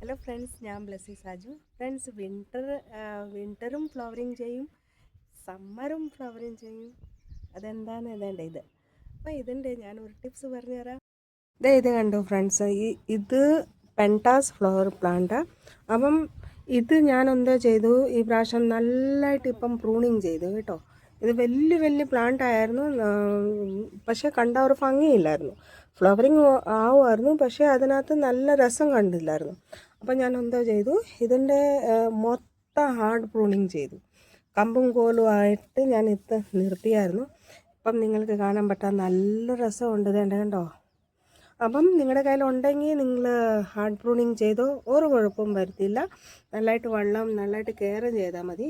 Hello friends, ഞാൻ Blessy Saju. Friends, വിൻ്ററും flowering ചെയ്യും, സമ്മറും flowering ചെയ്യും. അതെന്താണെന്ന് ഇതേണ്ട ഇത്. അപ്പോൾ ഇതിൻ്റെ ഞാനൊരു ടിപ്സ് പറഞ്ഞുതരാം. ഇത് കണ്ടോ ഫ്രണ്ട്സ്, ഇത് പെൻറ്റാസ് ഫ്ലവർ പ്ലാന്റാണ്. അപ്പം ഇത് ഞാൻ എന്താ ചെയ്തു, ഈ പ്രാവശ്യം നല്ലതായിട്ട് ഇപ്പം പ്രൂണിങ് ചെയ്തു കേട്ടോ. ഇത് വലിയ വലിയ പ്ലാന്റ് ആയിരുന്നു, പക്ഷേ കണ്ട ഒരു ഭംഗിയില്ലായിരുന്നു. ഫ്ലവറിങ് ആവുമായിരുന്നു, പക്ഷേ അതിനകത്ത് നല്ല രസം കണ്ടില്ലായിരുന്നു. അപ്പം ഞാൻ എന്താ ചെയ്തു, ഇതിൻ്റെ മൊത്തം ഹാർഡ് പ്രൂണിങ് ചെയ്തു. കമ്പും കോലും ആയിട്ട് ഞാൻ ഇത് നിർത്തിയായിരുന്നു. അപ്പം നിങ്ങൾക്ക് കാണാൻ പറ്റാൻ നല്ല രസമുണ്ട്. ഇതേണ്ട കണ്ടോ. അപ്പം നിങ്ങളുടെ കയ്യിലുണ്ടെങ്കിൽ നിങ്ങൾ ഹാർഡ് പ്രൂണിങ് ചെയ്തോ, ഒരു കുഴപ്പവും വരുത്തില്ല. നല്ലതായിട്ട് വെള്ളം നല്ലതായിട്ട് കെയർ ചെയ്താൽ മതി.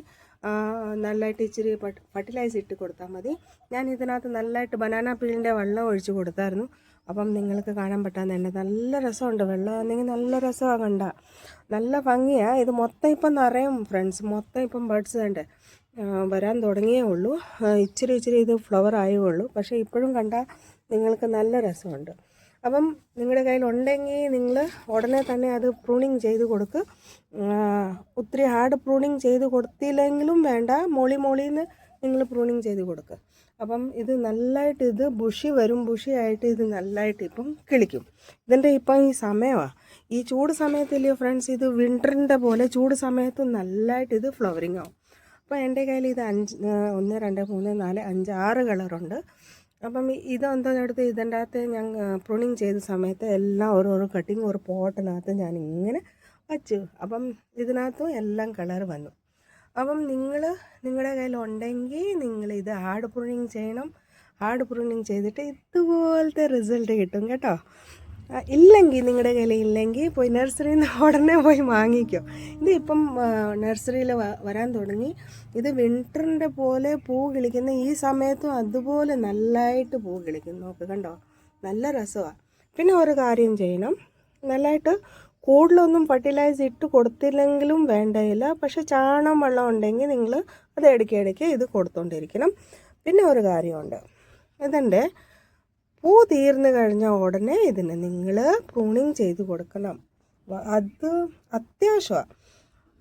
നല്ലതായിട്ട് ഇച്ചിരി ഫർട്ടിലൈസ് ഇട്ട് കൊടുത്താൽ മതി. ഞാൻ ഇതിനകത്ത് നല്ലതായിട്ട് ബനാന പീലിൻ്റെ വെള്ളം ഒഴിച്ച് കൊടുത്തായിരുന്നു. അപ്പം നിങ്ങൾക്ക് കാണാൻ പറ്റാൻ തന്നെ നല്ല രസമുണ്ട്. വെള്ളം ആണെങ്കിൽ നല്ല രസമാണ്. കണ്ട നല്ല ഭംഗിയാണ്. ഇത് മൊത്തം ഇപ്പം നിറയും ഫ്രണ്ട്സ്. മൊത്തം ഇപ്പം ബഡ്സ് ഉണ്ട്, വരാൻ തുടങ്ങിയേ ഉള്ളൂ. ഇച്ചിരി ഇത് ഫ്ലവർ ആയേ ഉള്ളൂ. പക്ഷേ ഇപ്പോഴും കണ്ടാൽ നിങ്ങൾക്ക് നല്ല രസമുണ്ട്. അപ്പം നിങ്ങളുടെ കയ്യിലുണ്ടെങ്കിൽ നിങ്ങൾ ഉടനെ തന്നെ അത് പ്രൂണിങ് ചെയ്ത് കൊടുക്ക്. ഒത്തിരി ഹാർഡ് പ്രൂണിങ് ചെയ്ത് കൊടുത്തില്ലെങ്കിലും വേണ്ട, മോളിന്ന് നിങ്ങൾ പ്രൂണിങ് ചെയ്ത് കൊടുക്കുക. അപ്പം ഇത് നല്ലതായിട്ട് ഇത് ബുഷി വരും. ബുഷിയായിട്ട് ഇത് നല്ലതായിട്ട് ഇപ്പം കിളിക്കും. ഇതിൻ്റെ ഇപ്പം ഈ സമയമാണ്, ഈ ചൂട് സമയത്തില്ലയോ ഫ്രണ്ട്സ്, ഇത് വിൻ്ററിൻ്റെ പോലെ ചൂട് സമയത്ത് നല്ലതായിട്ട് ഇത് ഫ്ലവറിങ് ആവും. അപ്പോൾ എൻ്റെ കയ്യിൽ ഇത് 1 2 3 4 5 6 കളറുണ്ട്. അപ്പം ഇതെന്താ എടുത്ത് ഇതിൻ്റെ അകത്ത് ഞാൻ പ്രൂണിങ് ചെയ്ത സമയത്ത് എല്ലാം ഓരോരോ കട്ടിങ് ഒരു പോട്ടിനകത്ത് ഞാൻ ഇങ്ങനെ വച്ചു. അപ്പം ഇതിനകത്തും എല്ലാം കളർ വന്നു. അപ്പം നിങ്ങളുടെ കയ്യിലുണ്ടെങ്കിൽ നിങ്ങൾ ഇത് ഹാർഡ് പ്രൂണിങ് ചെയ്യണം. ഹാർഡ് പ്രൂണിങ് ചെയ്തിട്ട് ഇതുപോലത്തെ റിസൾട്ട് കിട്ടും കേട്ടോ. ഇല്ലെങ്കിൽ നിങ്ങളുടെ കയ്യിൽ ഇല്ലെങ്കിൽ പോയി നഴ്സറിയിൽ നിന്ന് ഉടനെ പോയി വാങ്ങിക്കോ. ഇത് ഇപ്പം നഴ്സറിയിൽ വരാൻ തുടങ്ങി. ഇത് വിൻ്ററിൻ്റെ പോലെ പൂ കിളിക്കുന്ന ഈ സമയത്തും അതുപോലെ നല്ലതായിട്ട് പൂ കിളിക്കും. നോക്ക് കണ്ടോ, നല്ല രസമാണ്. പിന്നെ ഒരു കാര്യം ചെയ്യണം, നല്ലതായിട്ട് കൂടുതലൊന്നും ഫർട്ടിലൈസ് ഇട്ട് കൊടുത്തില്ലെങ്കിലും വേണ്ടയില്ല. പക്ഷെ ചാണകം വെള്ളം ഉണ്ടെങ്കിൽ നിങ്ങൾ അത് ഇടയ്ക്കിടയ്ക്ക് ഇത് കൊടുത്തുകൊണ്ടിരിക്കണം. പിന്നെ ഒരു കാര്യമുണ്ട്, ഇതിൻ്റെ പൂ തീർന്നു കഴിഞ്ഞാൽ ഉടനെ ഇതിന് നിങ്ങൾ പ്രൂണിങ് ചെയ്ത് കൊടുക്കണം. അത് അത്യാവശ്യമാണ്.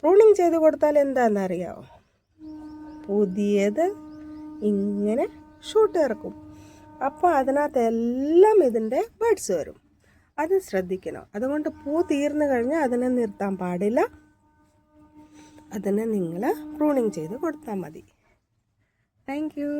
പ്രൂണിങ് ചെയ്ത് കൊടുത്താൽ എന്താണെന്നറിയാമോ, പുതിയത് ഇങ്ങനെ ഷൂട്ട് ഇറക്കും. അപ്പോൾ അതിനകത്തെല്ലാം ഇതിൻ്റെ ബഡ്സ് വരും. അത് ശ്രദ്ധിക്കണം. അതുകൊണ്ട് പൂ തീർന്നു കഴിഞ്ഞാൽ അതിനെ നിർത്താൻ പാടില്ല. അതിനെ നിങ്ങൾ പ്രൂണിങ് ചെയ്ത് കൊടുത്താൽ മതി. Thank you.